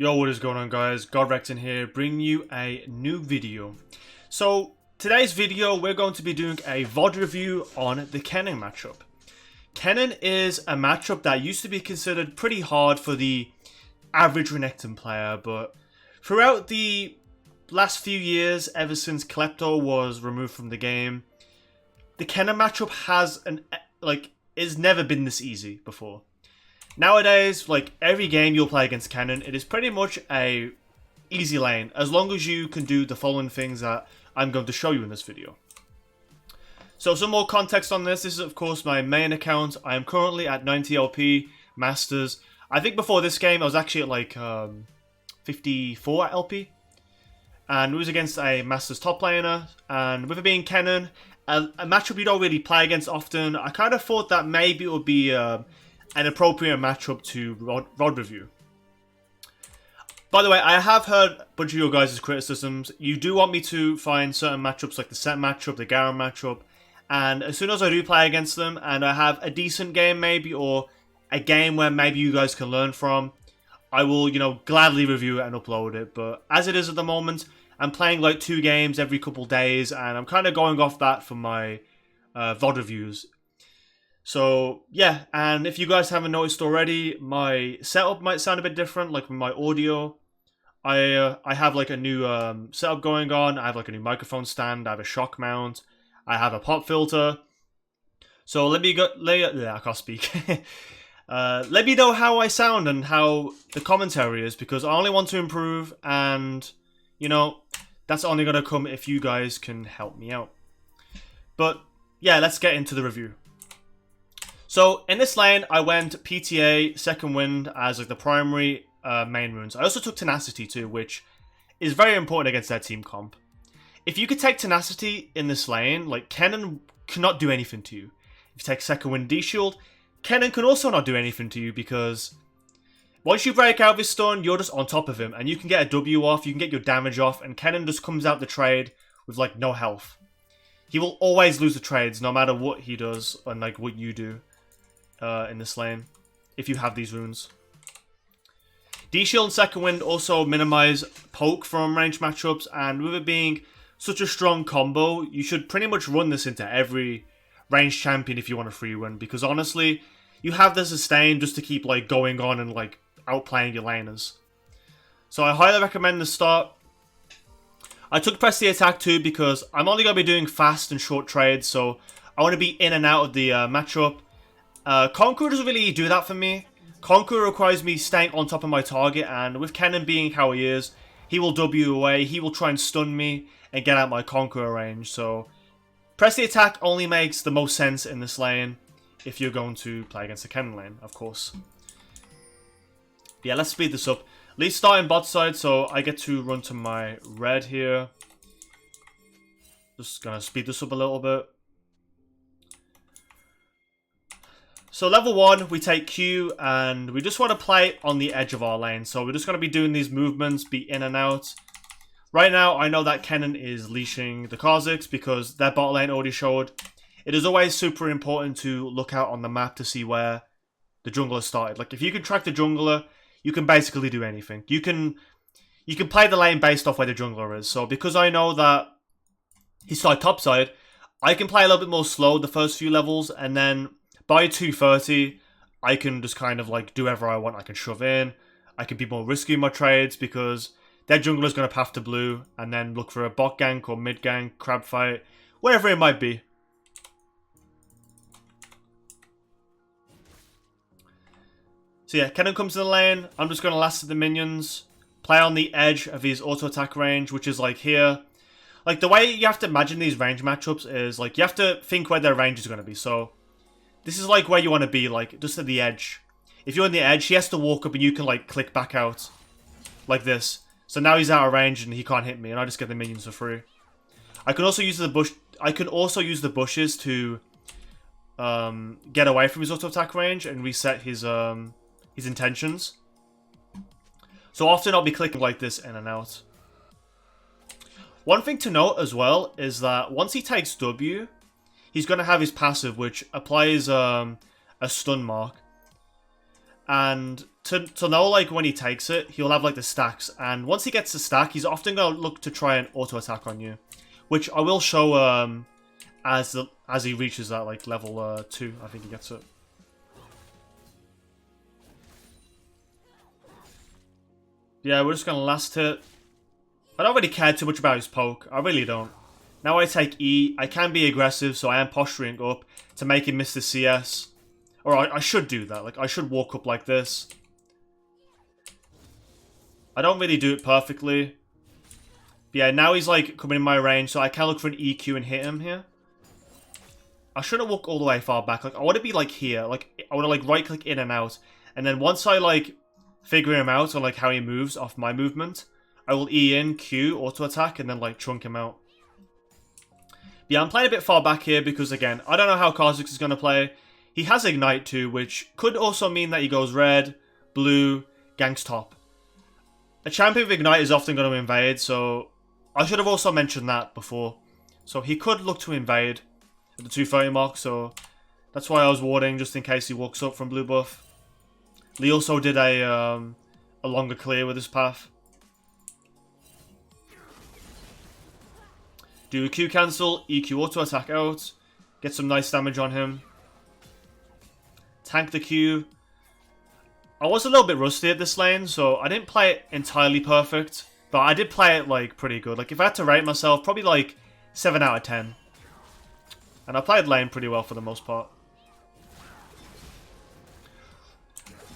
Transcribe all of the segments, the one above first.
Yo, what is going on, guys? Godrekton here, bringing you a new video. So, today's video, we're going to be doing a VOD review on the Kennen matchup. Kennen is a matchup that used to be considered pretty hard for the average Renekton player, but throughout the last few years, ever since Klepto was removed from the game, the Kennen matchup has never been this easy before. Nowadays, every game you'll play against Kennen, it is pretty much a easy lane, as long as you can do the following things that I'm going to show you in this video. So some more context on this. This is of course my main account. I am currently at 90 LP Masters. I think before this game I was actually at 54 LP. And it was against a Masters top laner. And with it being Kennen, a matchup you don't really play against often, I kind of thought that maybe it would be an appropriate matchup to VOD review. By the way, I have heard a bunch of your guys' criticisms. You do want me to find certain matchups like the set matchup, the Garen matchup, and as soon as I do play against them and I have a decent game maybe, or a game where maybe you guys can learn from, I will, gladly review it and upload it. But as it is at the moment, I'm playing like 2 games every couple days, and I'm kind of going off that for my VOD reviews. So, yeah, and if you guys haven't noticed already, my setup might sound a bit different, like with my audio. I have like a new setup going on. I have like a new microphone stand, I have a shock mount, I have a pop filter. So let me I can't speak. Let me know how I sound and how the commentary is, because I only want to improve, and, that's only going to come if you guys can help me out. But, yeah, let's get into the review. So, in this lane, I went PTA, Second Wind as the primary main runes. I also took Tenacity too, which is very important against their team comp. If you could take Tenacity in this lane, Kennen cannot do anything to you. If you take Second Wind D-Shield, Kennen can also not do anything to you, because once you break out of his stun, you're just on top of him, and you can get a W off, you can get your damage off, and Kennen just comes out the trade with no health. He will always lose the trades, no matter what he does, and what you do. In this lane, if you have these runes. D-Shield and Second Wind also minimize poke from ranged matchups, and with it being such a strong combo, you should pretty much run this into every ranged champion if you want a free win, because honestly, you have the sustain just to keep going on and outplaying your laners. So I highly recommend the start. I took press the attack too, because I'm only going to be doing fast and short trades, so I want to be in and out of the matchup. Conqueror doesn't really do that for me. Conqueror requires me staying on top of my target, and with Kennen being how he is, he will W away, he will try and stun me and get out my Conqueror range. So press the attack only makes the most sense in this lane if you're going to play against the Kennen lane, of course. Yeah, let's speed this up. Let's start in bot side, so I get to run to my red here. Just gonna speed this up a little bit. So level 1, we take Q, and we just want to play on the edge of our lane. So we're just going to be doing these movements, be in and out. Right now, I know that Kennen is leashing the Kha'Zix because their bot lane already showed. It is always super important to look out on the map to see where the jungler started. If you can track the jungler, you can basically do anything. You can play the lane based off where the jungler is. So because I know that he started topside, I can play a little bit more slow the first few levels, and then by 230, I can just kind of do whatever I want. I can shove in. I can be more risky in my trades because their jungler's going to path to blue and then look for a bot gank or mid gank, crab fight, whatever it might be. So yeah, Kennen comes to the lane. I'm just going to last at the minions, play on the edge of his auto attack range, which is here. The way you have to imagine these range matchups is you have to think where their range is going to be. So this is where you want to be, just at the edge. If you're on the edge, he has to walk up and you can click back out. Like this. So now he's out of range and he can't hit me, and I just get the minions for free. I can also use the bushes to get away from his auto attack range and reset his intentions. So often I'll be clicking like this in and out. One thing to note as well is that once he takes W, he's going to have his passive, which applies a stun mark. And to know, like, when he takes it, he'll have, like, the stacks. And once he gets the stack, he's often going to look to try and auto-attack on you. Which I will show as he reaches that, like, level 2. I think he gets it. Yeah, we're just going to last hit. I don't really care too much about his poke. I really don't. Now I take E. I can be aggressive, so I am posturing up to make him miss the CS. Or I should do that. Like, I should walk up like this. I don't really do it perfectly. But yeah, now he's, like, coming in my range, so I can look for an EQ and hit him here. I shouldn't walk all the way far back. Like, I want to be, like, here. Like, I want to, like, right-click in and out. And then once I, like, figure him out on, like, how he moves off my movement, I will E in, Q, auto-attack, and then, like, chunk him out. Yeah, I'm playing a bit far back here because, again, I don't know how Kha'Zix is going to play. He has Ignite too, which could also mean that he goes red, blue, ganks top. A champion with Ignite is often going to invade, so I should have also mentioned that before. So he could look to invade at the 230 mark, so that's why I was warding, just in case he walks up from blue buff. Lee also did a longer clear with his path. Do a Q cancel, EQ auto attack out, get some nice damage on him. Tank the Q. I was a little bit rusty at this lane, so I didn't play it entirely perfect. But I did play it, like, pretty good. Like, if I had to rate myself, probably, like, 7 out of 10. And I played lane pretty well for the most part.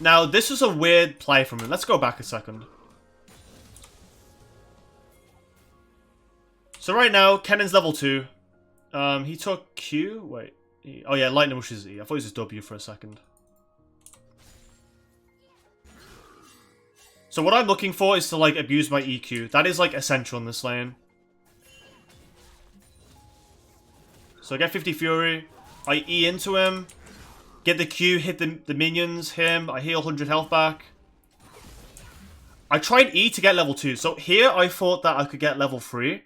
Now, this was a weird play from him. Let's go back a second. So right now, Kennen's level 2. He took Q? Wait. Oh yeah, Lightning Rush is E. I thought it was W for a second. So what I'm looking for is to, like, abuse my EQ. That is, like, essential in this lane. So I get 50 Fury. I E into him. Get the Q, hit the minions, him. I heal 100 health back. I tried E to get level 2. So here I thought that I could get level 3.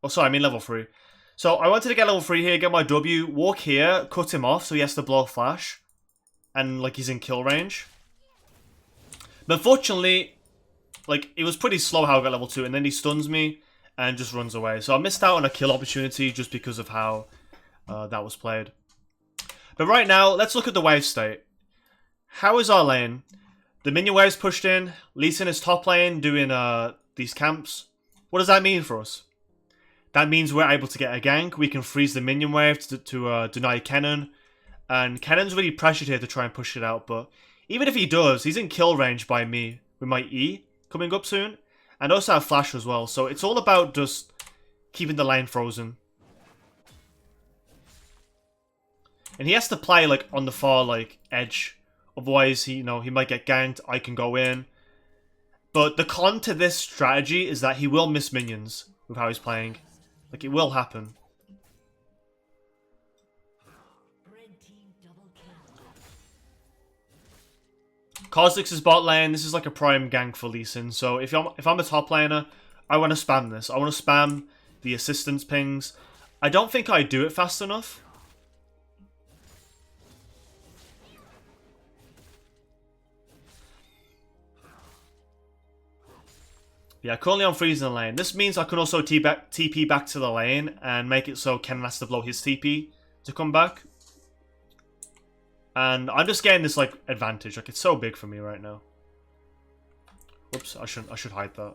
Oh, sorry, I mean level 3. So I wanted to get level 3 here, get my W, walk here, cut him off so he has to blow flash. And, like, he's in kill range. But unfortunately, like, it was pretty slow how I got level 2, and then he stuns me and just runs away. So I missed out on a kill opportunity just because of how that was played. But right now, let's look at the wave state. How is our lane? The minion wave's pushed in. Lee Sin is top lane doing these camps. What does that mean for us? That means we're able to get a gank. We can freeze the minion wave to deny Kennen. And Kennen's really pressured here to try and push it out, but even if he does, he's in kill range by me with my E coming up soon. And also have flash as well. So it's all about just keeping the lane frozen. And he has to play, like, on the far, like, edge. Otherwise, he might get ganked. I can go in. But the con to this strategy is that he will miss minions with how he's playing. Like, it will happen. Kha'Zix is bot lane. This is like a prime gank for Lee Sin. So if I'm a top laner, I want to spam this. I want to spam the assistance pings. I don't think I do it fast enough. Yeah, currently I'm freezing the lane. This means I can also TP back to the lane and make it so Kennen has to blow his TP to come back. And I'm just getting this, like, advantage. Like, it's so big for me right now. Whoops, I should hide that.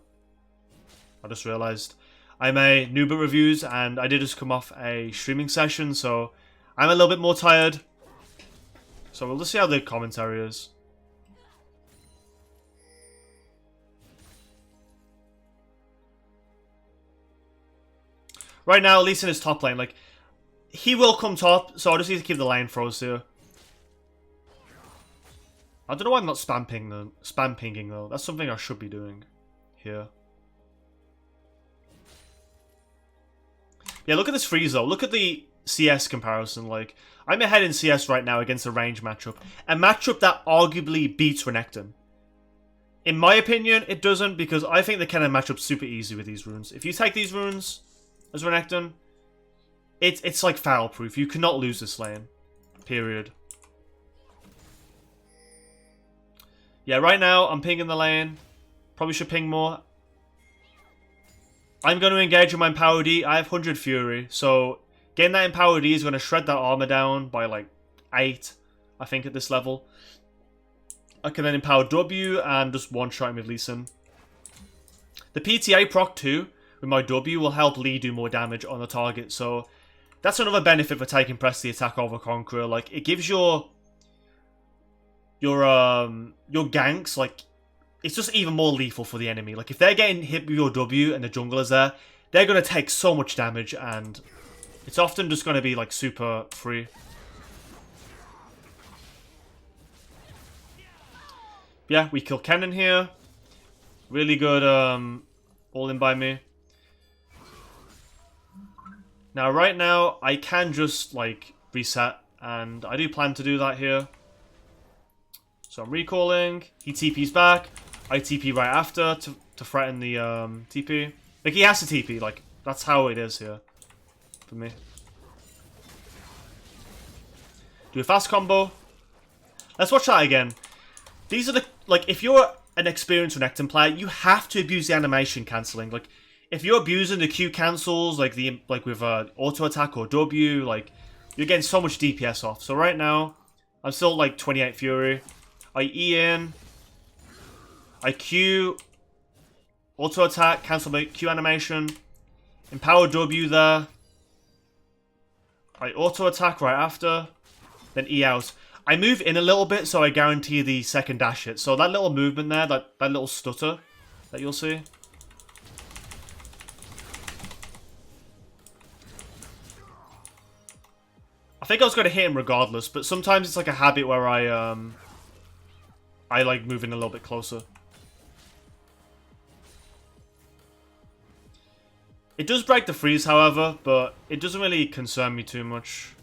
I just realized I made Nuba reviews and I did just come off a streaming session, so I'm a little bit more tired. So we'll just see how the commentary is. Right now, Lee Sin is top lane. Like, he will come top, so I just need to keep the lane froze here. I don't know why I'm not spam pinging though. That's something I should be doing here. Yeah, look at this freeze though. Look at the CS comparison. Like, I'm ahead in CS right now against a range matchup. A matchup that arguably beats Renekton. In my opinion, it doesn't, because I think the Kennen matchup's super easy with these runes. If you take these runes as Renekton, it's like foul proof. You cannot lose this lane. Period. Yeah, right now I'm pinging the lane. Probably should ping more. I'm going to engage with my Empower D. I have 100 Fury, so getting that Empower D is going to shred that armor down by like 8, I think, at this level. I can then Empower W and just one-shot him with Lee Sin. The PTA proc 2 with my W will help Lee do more damage on the target, so that's another benefit for taking Press the Attack over Conqueror. Like, it gives your ganks, like, it's just even more lethal for the enemy. Like, if they're getting hit with your W and the jungler's there, they're going to take so much damage, and it's often just going to be, like, super free. Yeah, we kill Kennen here. Really good all in by me. Now, right now, I can just, like, reset, and I do plan to do that here. So I'm recalling, he TP's back, I TP right after to threaten the TP. Like, he has to TP, like, that's how it is here for me. Do a fast combo. Let's watch that again. These are the, like, if you're an experienced Renekton player, you have to abuse the animation cancelling. Like, if you're abusing the Q cancels, like with auto attack or W, like, you're getting so much DPS off. So right now, I'm still like 28 Fury. I E in, I Q, auto attack, cancel my Q animation, empower W there. I auto attack right after, then E out. I move in a little bit, so I guarantee the second dash hit. So that little movement there, that little stutter that you'll see. I think I was going to hit him regardless, but sometimes it's like a habit where I like moving a little bit closer. It does break the freeze, however, but it doesn't really concern me too much.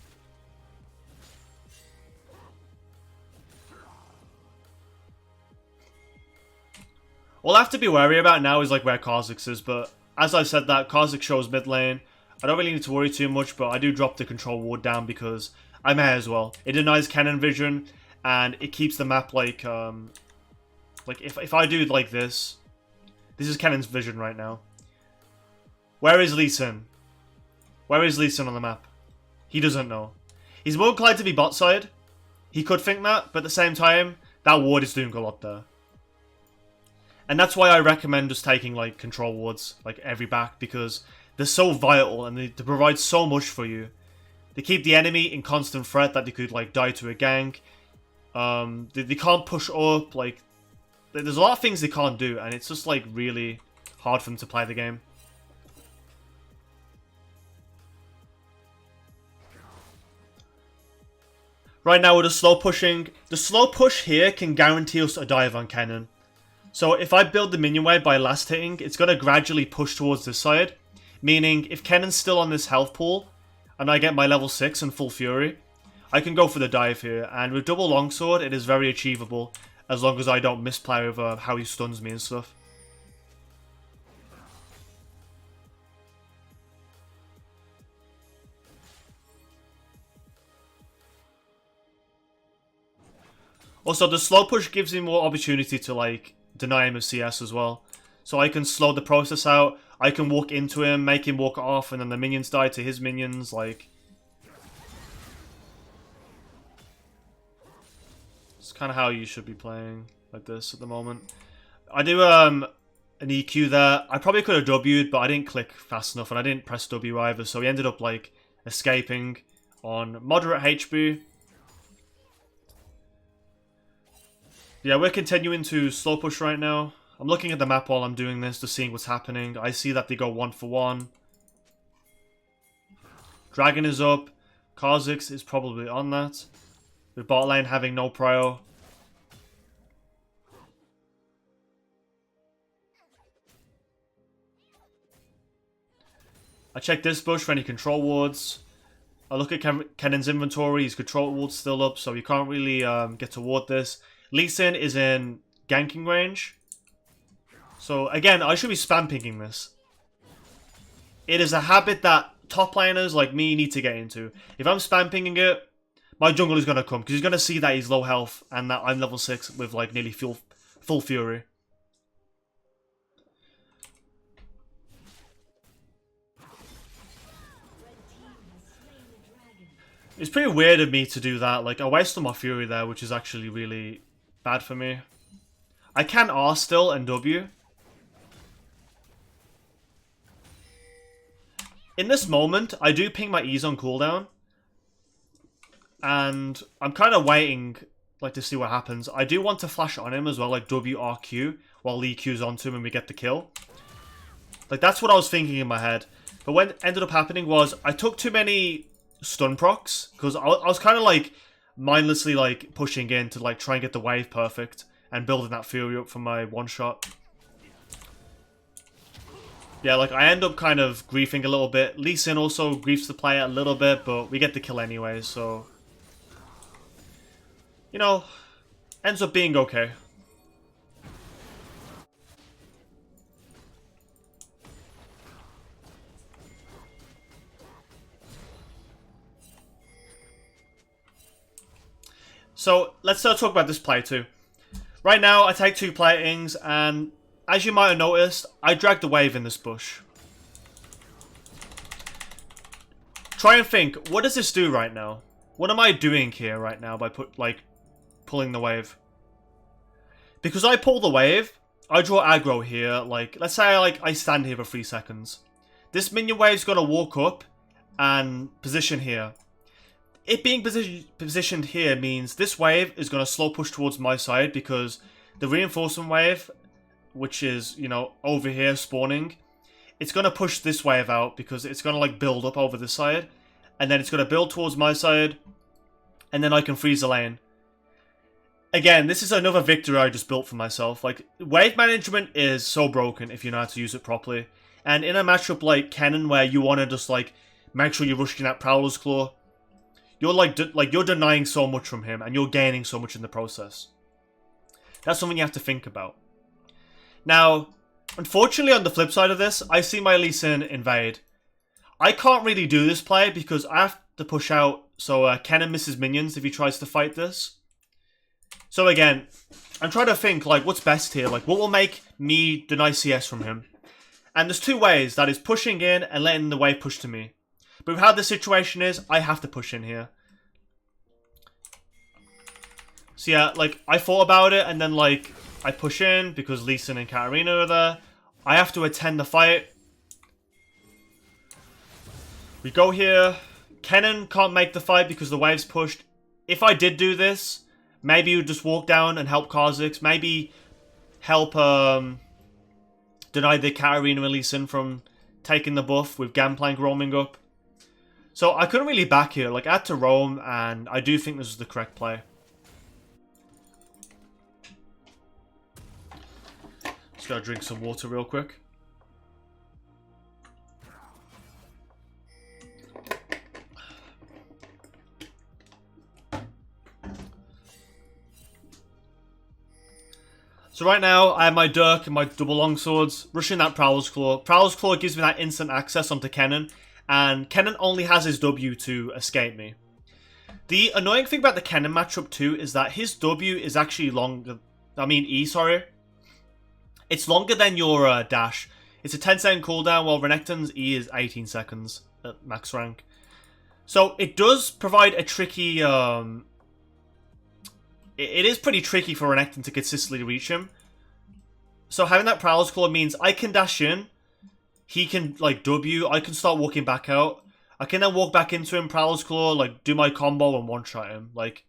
All I have to be wary about now is like where Kha'Zix is, but as I said that, Kha'Zix shows mid lane. I don't really need to worry too much, but I do drop the control ward down because I may as well. It denies Kennen vision, and it keeps the map like if I do like this is Kennen's vision right now. Where is Lee Sin? Where is Lee Sin on the map? He doesn't know. He's more inclined to be bot side. He could think that, but at the same time, that ward is doing a lot there. And that's why I recommend just taking like control wards like every back, because they're so vital and they provide so much for you. They keep the enemy in constant threat that they could like die to a gank. They can't push up, like there's a lot of things they can't do, and it's just like really hard for them to play the game. Right now we're just slow pushing. The slow push here can guarantee us a dive on Kennen. So if I build the minion wave by last hitting, it's going to gradually push towards this side. Meaning, if Kennen's still on this health pool, and I get my level 6 and full fury, I can go for the dive here. And with double longsword, it is very achievable, as long as I don't misplay over how he stuns me and stuff. Also, the slow push gives me more opportunity to, like, deny him of CS as well. So I can slow the process out, I can walk into him, make him walk off, and then the minions die to his minions, like... It's kind of how you should be playing like this at the moment. I do an EQ there. I probably could have W'd, but I didn't click fast enough, and I didn't press W either, so he ended up, like, escaping on moderate HP. Yeah, we're continuing to slow push right now. I'm looking at the map while I'm doing this, just seeing what's happening. I see that they go 1 for 1. Dragon is up. Kha'Zix is probably on that. With bot lane having no prio. I check this bush for any control wards. I look at Kennen's inventory. His control ward's still up, so you can't really get toward this. Lee Sin is in ganking range. So again, I should be spam picking this. It is a habit that top laners like me need to get into. If I'm spam pinging it, my jungle is going to come, because he's going to see that he's low health and that I'm level 6 with like nearly full fury. It's pretty weird of me to do that. Like, I wasted my fury there, which is actually really bad for me. I can R still and W. In this moment, I do ping my E's on cooldown. And I'm kind of waiting, like, to see what happens. I do want to flash on him as well, like WRQ, while Lee Q's onto him and we get the kill. Like, that's what I was thinking in my head. But what ended up happening was I took too many stun procs, because I was kind of, like, mindlessly, like, pushing in to, like, try and get the wave perfect and building that fury up for my one-shot. Yeah, like, I end up kind of griefing a little bit. Lee Sin also griefs the player a little bit, but we get the kill anyway, so... You know, ends up being okay. So, let's talk about this play too. Right now, I take 2 platings, and as you might have noticed, I dragged the wave in this bush. Try and think, what does this do right now? What am I doing here right now by pulling the wave? Because I pull the wave, I draw aggro here, like, let's say I stand here for 3 seconds. This minion wave's gonna walk up and position here. It being positioned here means this wave is gonna slow push towards my side because the reinforcement wave, which is, you know, over here spawning, it's gonna push this wave out because it's gonna, like, build up over this side, and then it's gonna build towards my side, and then I can freeze the lane. Again, this is another victory I just built for myself. Like, wave management is so broken if you know how to use it properly. And in a matchup like Kennen, where you want to just, like, make sure you're rushing that Prowler's Claw, you're you're denying so much from him, and you're gaining so much in the process. That's something you have to think about. Now, unfortunately, on the flip side of this, I see my Lee Sin invade. I can't really do this play because I have to push out, so Kennen misses minions if he tries to fight this. So again, I'm trying to think, like, what's best here? Like, what will make me deny CS from him? And there's 2 ways. That is pushing in and letting the wave push to me. But with how the situation is, I have to push in here. So yeah, like, I thought about it, and then, like, I push in because Lee Sin and Katarina are there. I have to attend the fight. We go here. Kennen can't make the fight because the wave's pushed. If I did do this, maybe you would just walk down and help Kha'Zix. Maybe help deny the Katarina and Lee Sin from taking the buff with Gangplank roaming up. So I couldn't really back here. Like, I had to roam, and I do think this is the correct play. Just gotta drink some water real quick. So right now, I have my Dirk and my double longswords, rushing that Prowler's Claw. Prowler's Claw gives me that instant access onto Kennen, and Kennen only has his W to escape me. The annoying thing about the Kennen matchup too is that his W is actually longer, E, sorry. It's longer than your dash. It's a 10-second cooldown, while Renekton's E is 18 seconds at max rank. So it does provide a tricky... It is pretty tricky for Renekton to consistently reach him. So having that Prowler's Claw means I can dash in, he can, like, W, I can start walking back out. I can then walk back into him, Prowler's Claw, like, do my combo and one-shot him. Like,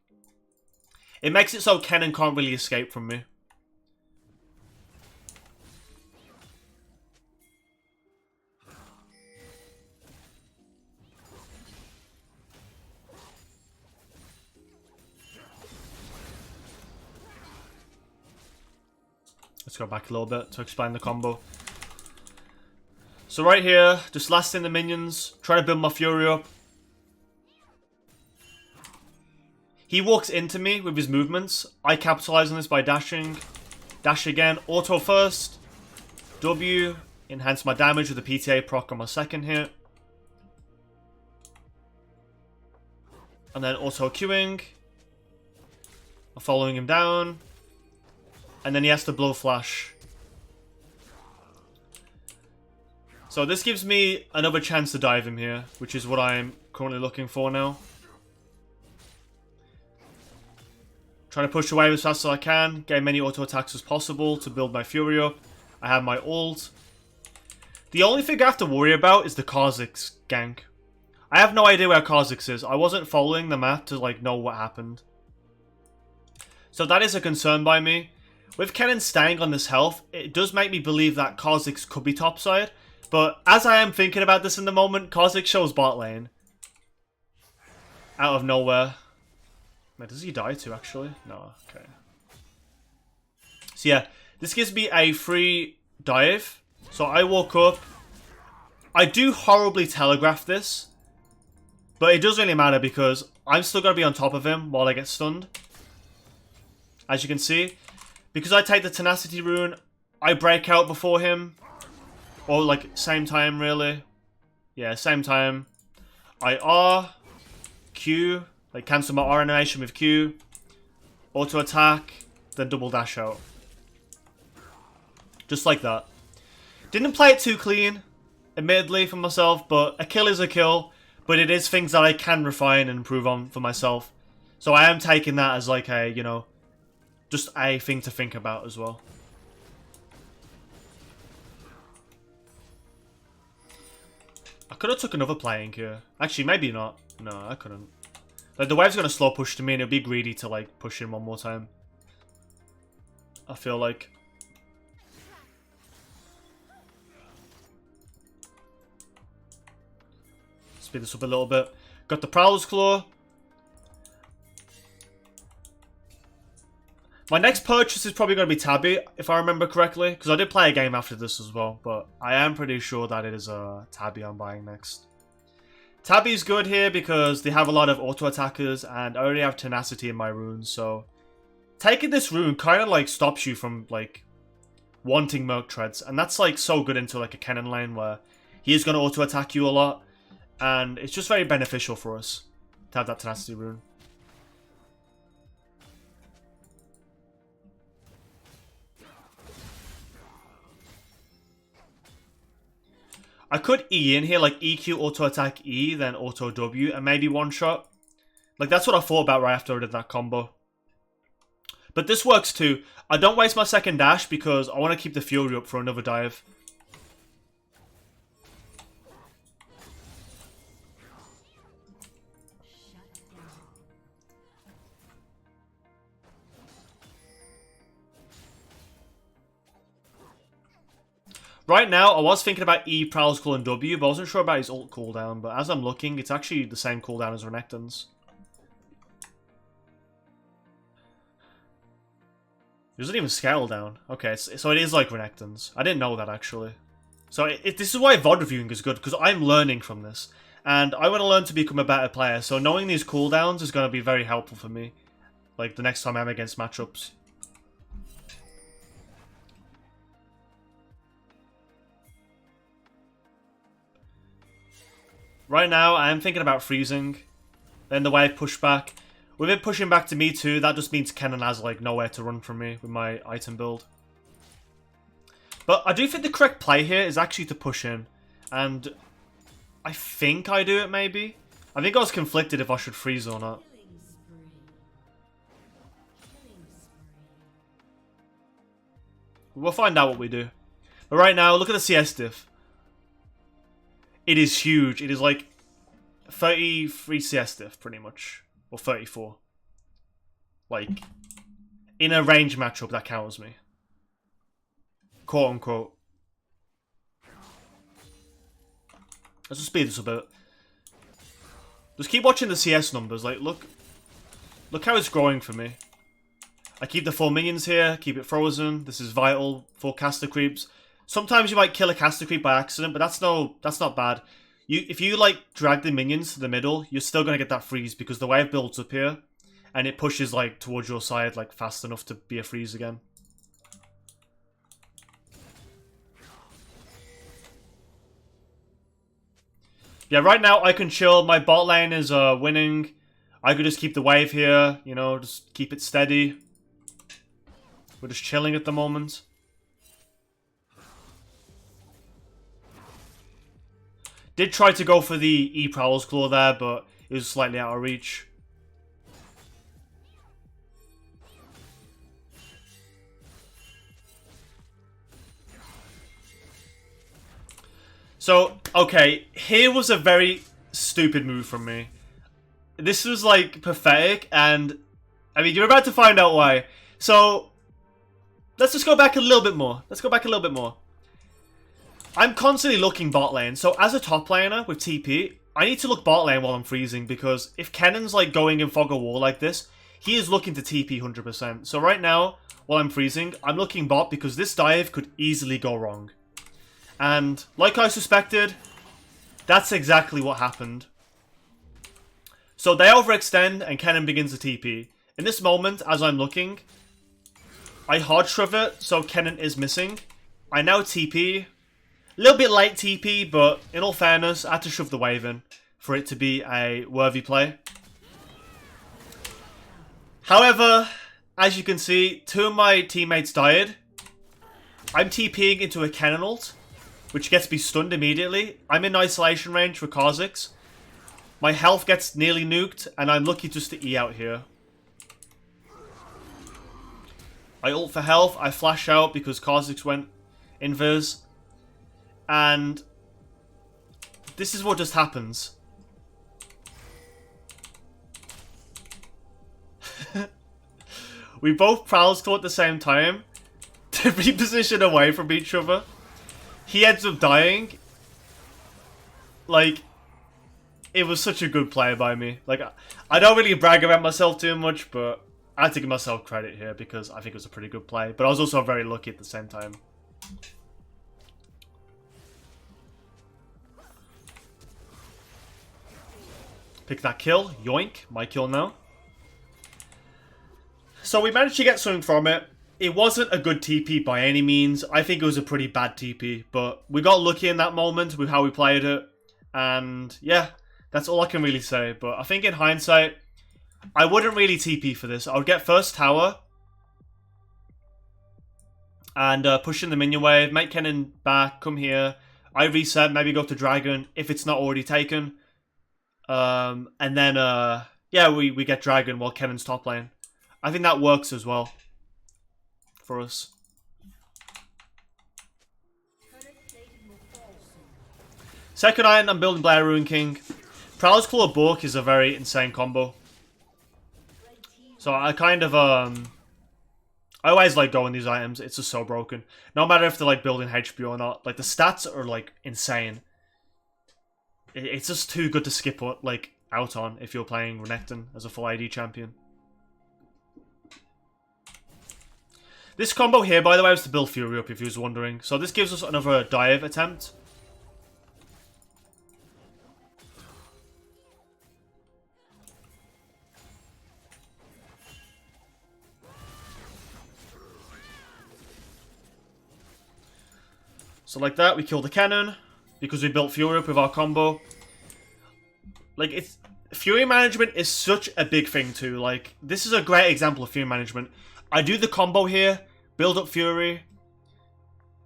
it makes it so Kennen can't really escape from me. Let's go back a little bit to explain the combo. So right here, just lasting the minions, trying to build my fury up. He walks into me with his movements. I capitalize on this by dashing. Dash again, auto first. W, enhance my damage with the PTA proc on my second hit. And then auto queuing. Following him down. And then he has to blow flash. So this gives me another chance to dive him here, which is what I'm currently looking for now. Trying to push away as fast as I can, get as many auto attacks as possible to build my Fury up. I have my ult. The only thing I have to worry about is the Kha'Zix gank. I have no idea where Kha'Zix is. I wasn't following the map to like know what happened. So that is a concern by me. With Kennen staying on this health, it does make me believe that Kha'Zix could be topside. But as I am thinking about this in the moment, Kha'Zix shows bot lane. Out of nowhere. Wait, does he die too, actually? No, okay. So yeah, this gives me a free dive. So I woke up. I do horribly telegraph this. But it doesn't really matter because I'm still going to be on top of him while I get stunned. As you can see. Because I take the Tenacity rune, I break out before him. Or like, same time really. Yeah, same time. I R, Q, like cancel my R animation with Q. Auto attack, then double dash out. Just like that. Didn't play it too clean, admittedly, for myself, but a kill is a kill. But it is things that I can refine and improve on for myself. So I am taking that as like a, you know, just a thing to think about as well. I could have took another playing here. Actually, maybe not. No, I couldn't. Like, the wave's going to slow push to me and it'll be greedy to, like, push him one more time. I feel like. Speed this up a little bit. Got the Prowler's Claw. My next purchase is probably going to be Tabby, if I remember correctly. Because I did play a game after this as well. But I am pretty sure that it is Tabby I'm buying next. Tabby's good here because they have a lot of auto attackers. And I already have Tenacity in my runes. So taking this rune kind of like stops you from like wanting Merc Treads. And that's like so good into like a Kennen lane where he is going to auto attack you a lot. And it's just very beneficial for us to have that Tenacity rune. I could E in here, like EQ, auto attack E, then auto W, and maybe one shot. Like, that's what I thought about right after I did that combo. But this works too. I don't waste my second dash because I want to keep the Fury up for another dive. Right now, I was thinking about E, Prowler's Claw, and W, but I wasn't sure about his ult cooldown. But as I'm looking, it's actually the same cooldown as Renekton's. It doesn't even scale down. Okay, so it is like Renekton's. I didn't know that, actually. So this is why VOD reviewing is good, because I'm learning from this. And I want to learn to become a better player, so knowing these cooldowns is going to be very helpful for me. Like, the next time I'm against matchups. Right now, I am thinking about freezing. Then the wave push back. With it pushing back to me too, that just means Kennen has like nowhere to run from me with my item build. But I do think the correct play here is actually to push in. And I think I do it maybe. I think I was conflicted if I should freeze or not. We'll find out what we do. But right now, look at the CS diff. It is huge. It is like 33 CS diff, pretty much. Or 34. Like, in a range matchup, that counts me. Quote unquote. Let's just speed this up a bit. Just keep watching the CS numbers. Like, look how it's growing for me. I keep the 4 minions here, keep it frozen. This is vital for caster creeps. Sometimes you might kill a caster creep by accident, but that's not bad. If you like drag the minions to the middle, you're still gonna get that freeze because the wave builds up here, and it pushes like towards your side like fast enough to be a freeze again. Yeah, right now I can chill. My bot lane is winning. I could just keep the wave here, you know, just keep it steady. We're just chilling at the moment. Did try to go for the E-Prowler's Claw there, but it was slightly out of reach. So, okay, here was a very stupid move from me. This was, like, pathetic, and, I mean, you're about to find out why. So, let's just go back a little bit more. I'm constantly looking bot lane, so as a top laner with TP, I need to look bot lane while I'm freezing, because if Kennen's, like, going in fog of war like this, he is looking to TP 100%. So right now, while I'm freezing, I'm looking bot because this dive could easily go wrong. And, like I suspected, that's exactly what happened. So they overextend and Kennen begins to TP. In this moment, as I'm looking, I hard shove it, so Kennen is missing. I now TP. A little bit late TP, but in all fairness, I had to shove the wave in for it to be a worthy play. However, as you can see, 2 of my teammates died. I'm TPing into a Kennen ult, which gets me stunned immediately. I'm in isolation range for Kha'Zix. My health gets nearly nuked, and I'm lucky just to E out here. I ult for health, I flash out because Kha'Zix went invis. And this is what just happens. We both Prowler's Claw at the same time to reposition away from each other. He ends up dying. Like, it was such a good play by me. Like, I don't really brag about myself too much, but I had to give myself credit here because I think it was a pretty good play. But I was also very lucky at the same time. Pick that kill. Yoink. My kill now. So we managed to get something from it. It wasn't a good TP by any means. I think it was a pretty bad TP. But we got lucky in that moment with how we played it. And yeah, that's all I can really say. But I think in hindsight, I wouldn't really TP for this. I would get first tower. And push in the minion wave. Make Kennen back. Come here. I reset. Maybe go to dragon if it's not already taken. And then, yeah, we get dragon while Kennen's top lane. I think that works as well for us. Second item, I'm building Blair Ruin King. Prowler's Claw Bork is a very insane combo. So I kind of, I always like going these items. It's just so broken. No matter if they're like building HP or not. Like the stats are like insane. It's just too good to skip like out on if you're playing Renekton as a full AD champion. This combo here, by the way, was to build Fury up if you was wondering. So this gives us another dive attempt. So like that, we kill the Kennen because we built Fury up with our combo. Like, it's Fury management is such a big thing too. Like, this is a great example of Fury management. I do the combo here, build up Fury.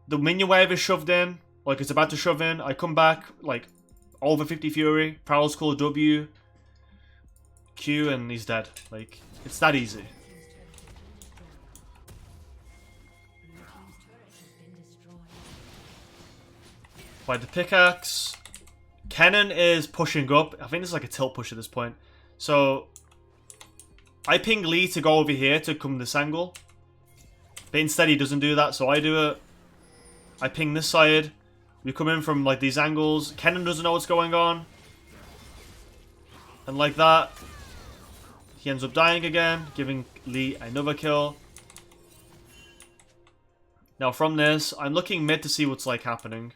The minion wave is shoved in, like it's about to shove in. I come back, like, over 50 Fury. Prowler's Claw W. Q, and he's dead. Like, it's that easy. By the pickaxe. Kennen is pushing up. I think this is like a tilt push at this point. So, I ping Lee to go over here to come this angle. But instead he doesn't do that, so I do it. I ping this side. We come in from like these angles. Kennen doesn't know what's going on. And like that, he ends up dying again, giving Lee another kill. Now from this, I'm looking mid to see what's like happening.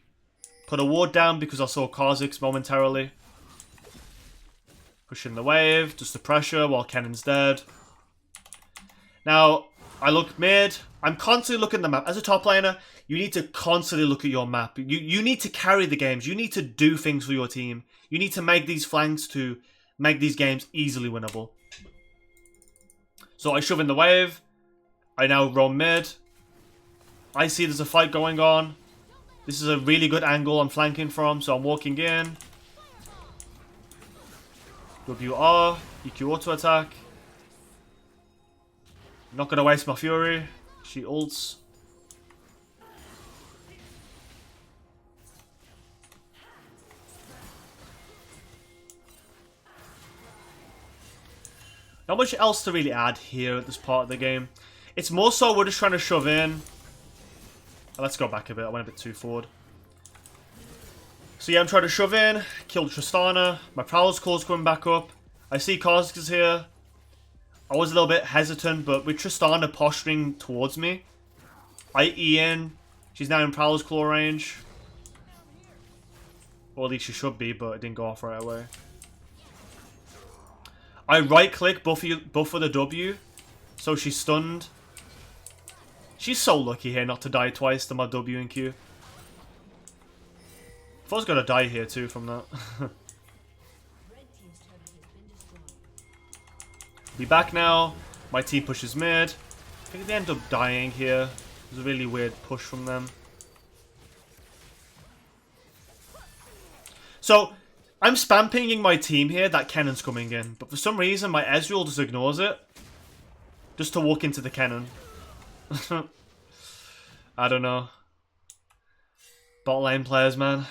Put a ward down because I saw Kha'Zix momentarily. Pushing the wave, just the pressure while Kennen's dead. Now, I look mid. I'm constantly looking at the map. As a top laner, you need to constantly look at your map. You need to carry the games. You need to do things for your team. You need to make these flanks to make these games easily winnable. So I shove in the wave. I now roam mid. I see there's a fight going on. This is a really good angle I'm flanking from, so I'm walking in. WR, EQ auto attack. Not gonna waste my fury. She ults. Not much else to really add here at this part of the game. It's more so we're just trying to shove in. Let's go back a bit. I went a bit too forward. So yeah, I'm trying to shove in. Kill Tristana. My Prowler's Claw's coming back up. I see Kha'Zix is here. I was a little bit hesitant, but with Tristana posturing towards me, I E in. She's now in Prowler's Claw range. Or at least she should be, but it didn't go off right away. I right-click buff for the W, so she's stunned. She's so lucky here not to die twice to my W and Q. If I was gonna die here too from that. Be back now. My team pushes mid. I think they end up dying here. It was a really weird push from them. So, I'm spam pinging my team here that Kennen's coming in. But for some reason, my Ezreal just ignores it. Just to walk into the Kennen. I don't know. Bot lane players, man.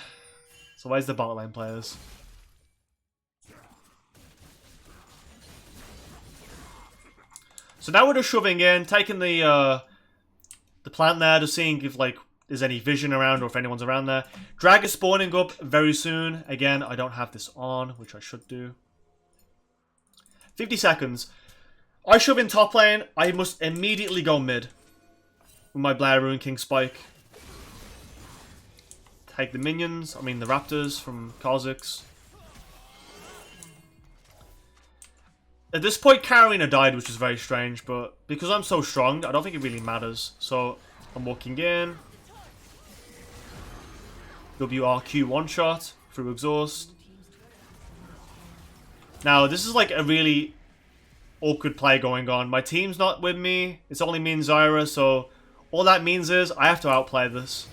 So where's the bot lane players? So now we're just shoving in, taking the plant there, just seeing if like there's any vision around or if anyone's around there. Drag is spawning up very soon. Again, I don't have this on, which I should do. 50 seconds. I shove in top lane. I must immediately go mid with my Blair Ruin King spike. Take the minions, I mean the raptors from Kha'Zix. At this point, Karina died, which is very strange, but because I'm so strong, I don't think it really matters. So, I'm walking in. WRQ one-shot through exhaust. Now, this is like a really awkward play going on. My team's not with me. It's only me and Zyra, so all that means is I have to outplay this.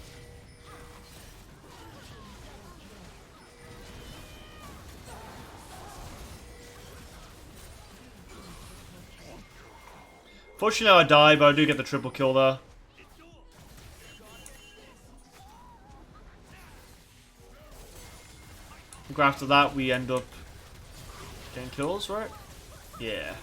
Fortunately, I die, but I do get the triple kill there. I think after that, we end up getting kills, right? Yeah.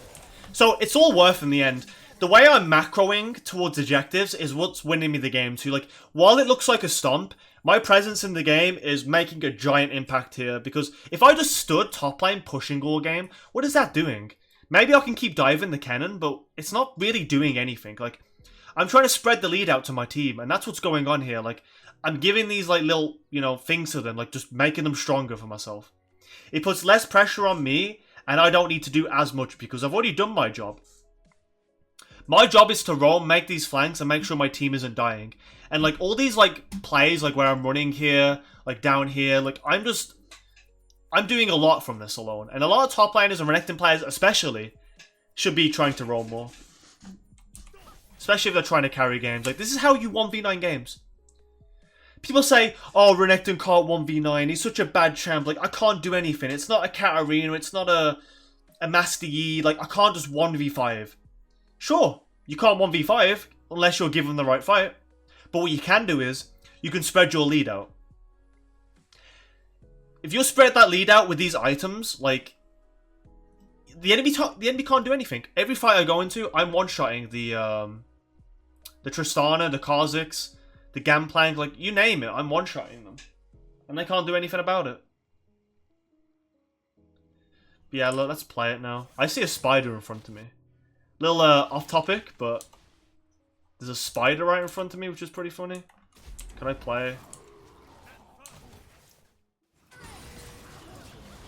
So, it's all worth in the end. The way I'm macroing towards objectives is what's winning me the game too. Like, while it looks like a stomp, my presence in the game is making a giant impact here. Because if I just stood top lane pushing all game, what is that doing? Maybe I can keep diving the Kennen, but it's not really doing anything. Like, I'm trying to spread the lead out to my team, and that's what's going on here. Like, I'm giving these, like, little, you know, things to them, like, just making them stronger for myself. It puts less pressure on me, and I don't need to do as much, because I've already done my job. My job is to roam, make these flanks, and make sure my team isn't dying. And, like, all these, like, plays, like, where I'm running here, like, down here, like, I'm doing a lot from this alone. And a lot of top laners and Renekton players especially should be trying to roam more. Especially if they're trying to carry games. Like, this is how you 1v9 games. People say, oh, Renekton can't 1v9. He's such a bad champ. Like, I can't do anything. It's not a Katarina. It's not a Master Yi. Like, I can't just 1v5. Sure, you can't 1v5 unless you're given the right fight. But what you can do is, you can spread your lead out. If you spread that lead out with these items, like, the enemy can't do anything. Every fight I go into, I'm one-shotting the Tristana, the Kha'Zix, the Gangplank, like, you name it, I'm one-shotting them. And they can't do anything about it. But yeah, look, let's play it now. I see a spider in front of me. Little off-topic, but there's a spider right in front of me, which is pretty funny. Can I play?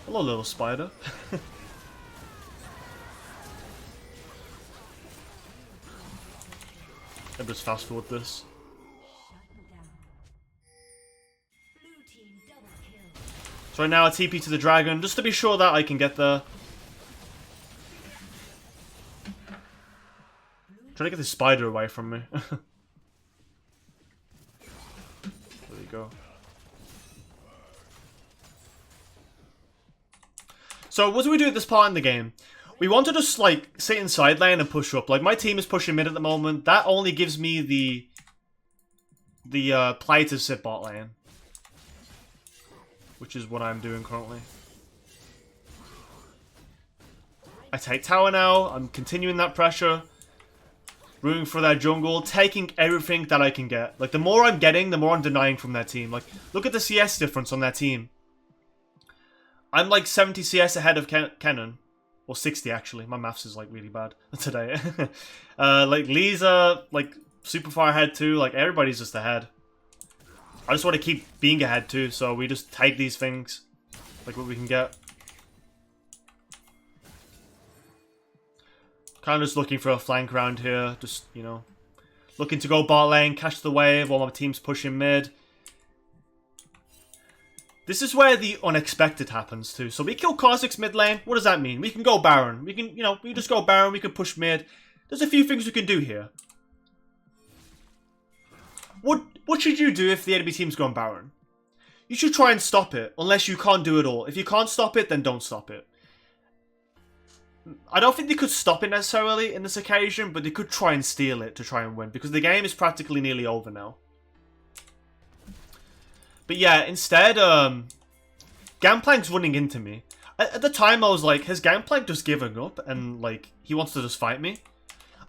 Hello, little spider. I'll just fast forward this. So right now I TP to the dragon, just to be sure that I can get there. Trying to get this spider away from me. There we go. So what do we do at this part in the game? We want to just like sit in side lane and push up. Like my team is pushing mid at the moment. That only gives me the play to sit bot lane, which is what I'm doing currently. I take tower now. I'm continuing that pressure. Rooting for their jungle. Taking everything that I can get. Like, the more I'm getting, the more I'm denying from their team. Like, look at the CS difference on their team. I'm like 70 CS ahead of Kennen. Or 60, actually. My maths is, like, really bad today. Like, Lisa, like, super far ahead, too. Like, everybody's just ahead. I just want to keep being ahead, too. So we just take these things. Like, what we can get. Kind of just looking for a flank around here. Just, you know, looking to go bot lane, catch the wave while my team's pushing mid. This is where the unexpected happens too. So we kill Kha'Zix mid lane. What does that mean? We can go Baron. We can, you know, we just go Baron. We can push mid. There's a few things we can do here. What should you do if the enemy team's going Baron? You should try and stop it, unless you can't do it all. If you can't stop it, then don't stop it. I don't think they could stop it necessarily in this occasion, but they could try and steal it to try and win, because the game is practically nearly over now. But yeah, instead, Gangplank's running into me. At the time, I was like, has Gangplank just given up and, like, he wants to just fight me?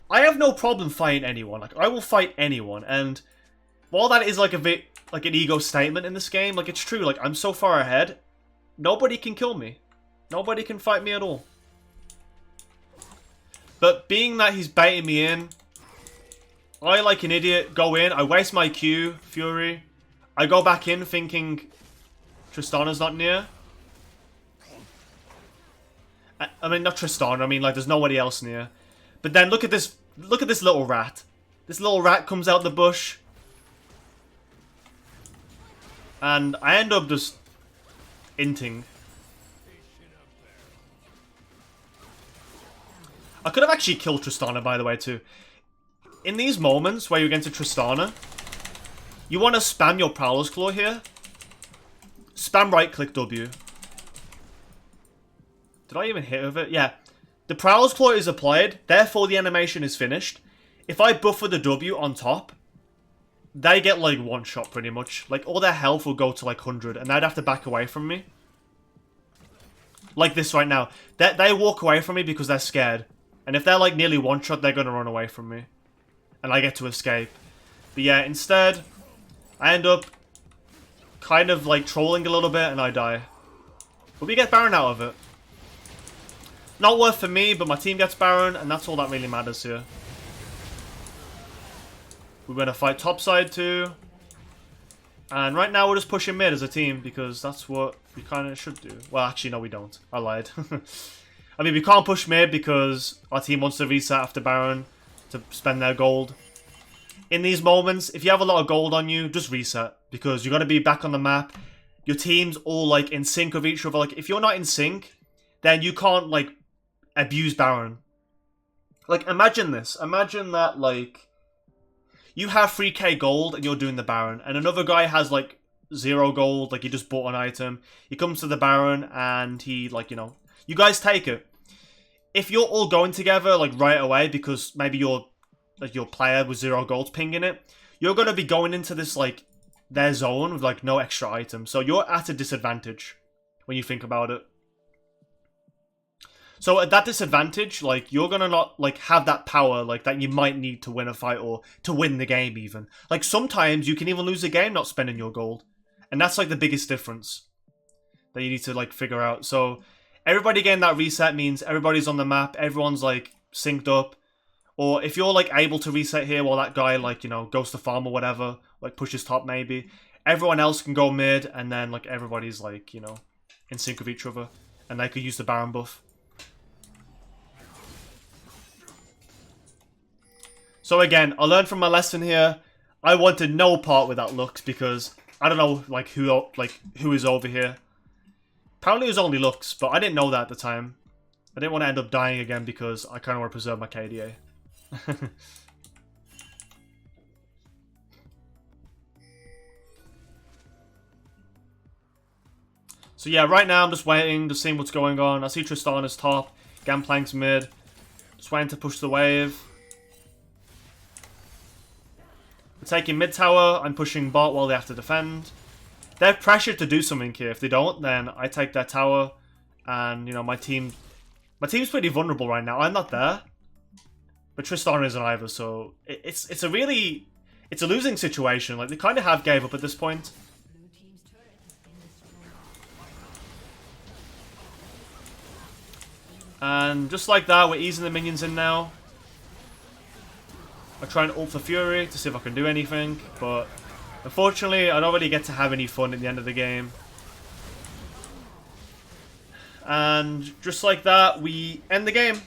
I have no problem fighting anyone. Like, I will fight anyone, and while that is, like, a bit, like, an ego statement in this game, like, it's true. Like, I'm so far ahead, nobody can kill me. Nobody can fight me at all. But being that he's baiting me in, I, like an idiot, go in. I waste my Q, Fury. I go back in thinking Tristana's not near. I mean, not Tristana. I mean, like, there's nobody else near. But then look at this little rat. This little rat comes out the bush. And I end up just inting. I could have actually killed Tristana, by the way, too. In these moments where you're against a Tristana, you want to spam your Prowler's Claw here. Spam right-click W. Did I even hit with it? Yeah. The Prowler's Claw is applied, therefore the animation is finished. If I buffer the W on top, they get, like, one shot, pretty much. Like, all their health will go to, like, 100, and they'd have to back away from me. Like this right now. They walk away from me because they're scared. And if they're like nearly one shot, they're going to run away from me. And I get to escape. But yeah, instead, I end up kind of like trolling a little bit and I die. But we get Baron out of it. Not worth for me, but my team gets Baron, and that's all that really matters here. We're going to fight topside too. And right now we're just pushing mid as a team because that's what we kind of should do. Well, actually, no, we don't. I lied. I mean, we can't push mid because our team wants to reset after Baron to spend their gold. In these moments, if you have a lot of gold on you, just reset because you're going to be back on the map. Your team's all like in sync with each other. Like, if you're not in sync, then you can't like abuse Baron. Like, imagine this. Imagine that like you have 3k gold and you're doing the Baron, and another guy has like 0 gold, like he just bought an item. He comes to the Baron and he, like, you know, you guys take it. If you're all going together like right away because maybe your player with 0 gold's pinging it, you're going to be going into this like their zone with like no extra item. So you're at a disadvantage when you think about it. So at that disadvantage, like, you're gonna not, like, have that power, like, that you might need to win a fight or to win the game, even. Like, sometimes you can even lose a game not spending your gold. And that's, like, the biggest difference that you need to, like, figure out. So, everybody getting that reset means everybody's on the map, everyone's, like, synced up. Or if you're, like, able to reset here while that guy, like, you know, goes to farm or whatever, like, pushes top maybe, everyone else can go mid, and then, like, everybody's, like, you know, in sync with each other. And they could use the Baron buff. So again, I learned from my lesson here. I wanted no part with that Lux because I don't know like who is over here. Apparently it was only Lux, but I didn't know that at the time. I didn't want to end up dying again because I kind of want to preserve my KDA. So yeah, right now I'm just waiting, just seeing what's going on. I see Tristana's top, Gangplank's mid. Just waiting to push the wave. We're taking mid tower, I'm pushing bot while they have to defend. They have pressure to do something here. If they don't, then I take their tower. And, you know, my team's pretty vulnerable right now. I'm not there. But Tristana isn't either, so it's a losing situation. Like, they kind of have gave up at this point. And just like that, we're easing the minions in now. I try and ult for Fury to see if I can do anything, but unfortunately, I don't really get to have any fun at the end of the game. And just like that, we end the game.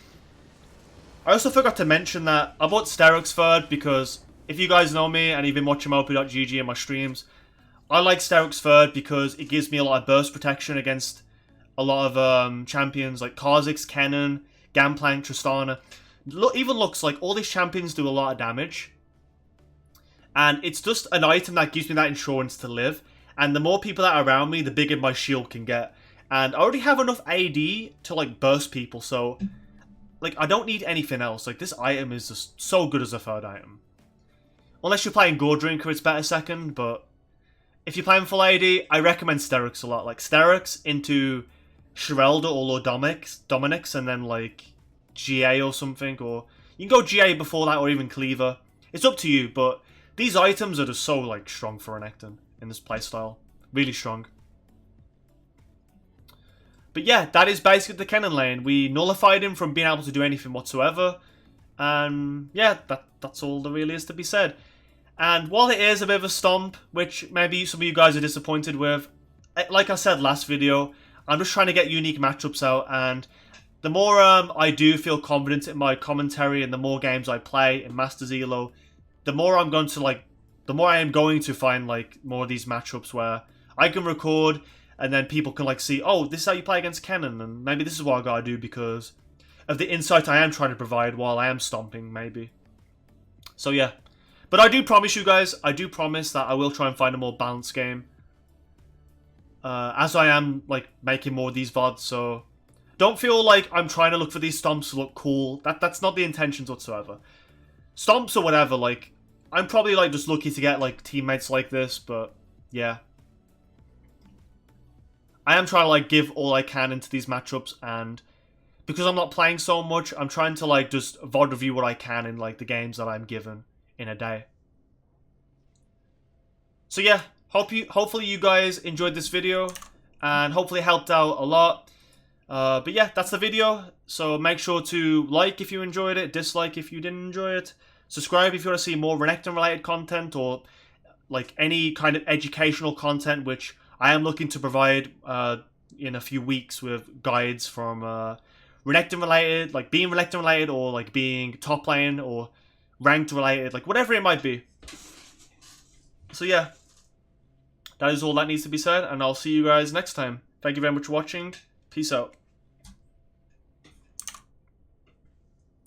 I also forgot to mention that I bought Sterix third because if you guys know me and you've been watching MoP.GG in my streams, I like Sterix third because it gives me a lot of burst protection against a lot of champions like Kha'Zix, Kennen, Gangplank, Tristana. Even looks like all these champions do a lot of damage. And it's just an item that gives me that insurance to live. And the more people that are around me, the bigger my shield can get. And I already have enough AD to like burst people, so like I don't need anything else. Like this item is just so good as a third item. Unless you're playing Godrekton, it's better second, but if you're playing full AD, I recommend Sterix a lot. Like Sterix into Shirelda or Lord Dominic's, and then like GA or something, or you can go GA before that, or even Cleaver. It's up to you, but these items are just so like strong for Renekton in this playstyle. Really strong. But yeah, that is basically the Kennen lane. We nullified him from being able to do anything whatsoever. And yeah, that's all there really is to be said. And while it is a bit of a stomp, which maybe some of you guys are disappointed with, like I said last video, I'm just trying to get unique matchups out. And the more I do feel confident in my commentary and the more games I play in Masters Elo, the more I'm going to like, the more I am going to find like more of these matchups where I can record and then people can like see, oh, this is how you play against Kennen, and maybe this is what I gotta do because of the insight I am trying to provide while I am stomping, maybe. So yeah. But I do promise you guys, I do promise that I will try and find a more balanced game. As I am like making more of these VODs, so don't feel like I'm trying to look for these stomps to look cool. That's not the intentions whatsoever. Stomps or whatever, like, I'm probably like just lucky to get like teammates like this, but yeah. I am trying to like give all I can into these matchups, and because I'm not playing so much, I'm trying to like just VOD review what I can in like the games that I'm given in a day. So yeah, hopefully you guys enjoyed this video and hopefully it helped out a lot. But yeah, that's the video. So make sure to like if you enjoyed it, dislike if you didn't enjoy it, subscribe if you want to see more Renekton related content or like any kind of educational content, which I am looking to provide in a few weeks with guides from Renekton related, like being Renekton related or like being top lane or ranked related, like whatever it might be. So yeah, that is all that needs to be said, and I'll see you guys next time. Thank you very much for watching. Peace out.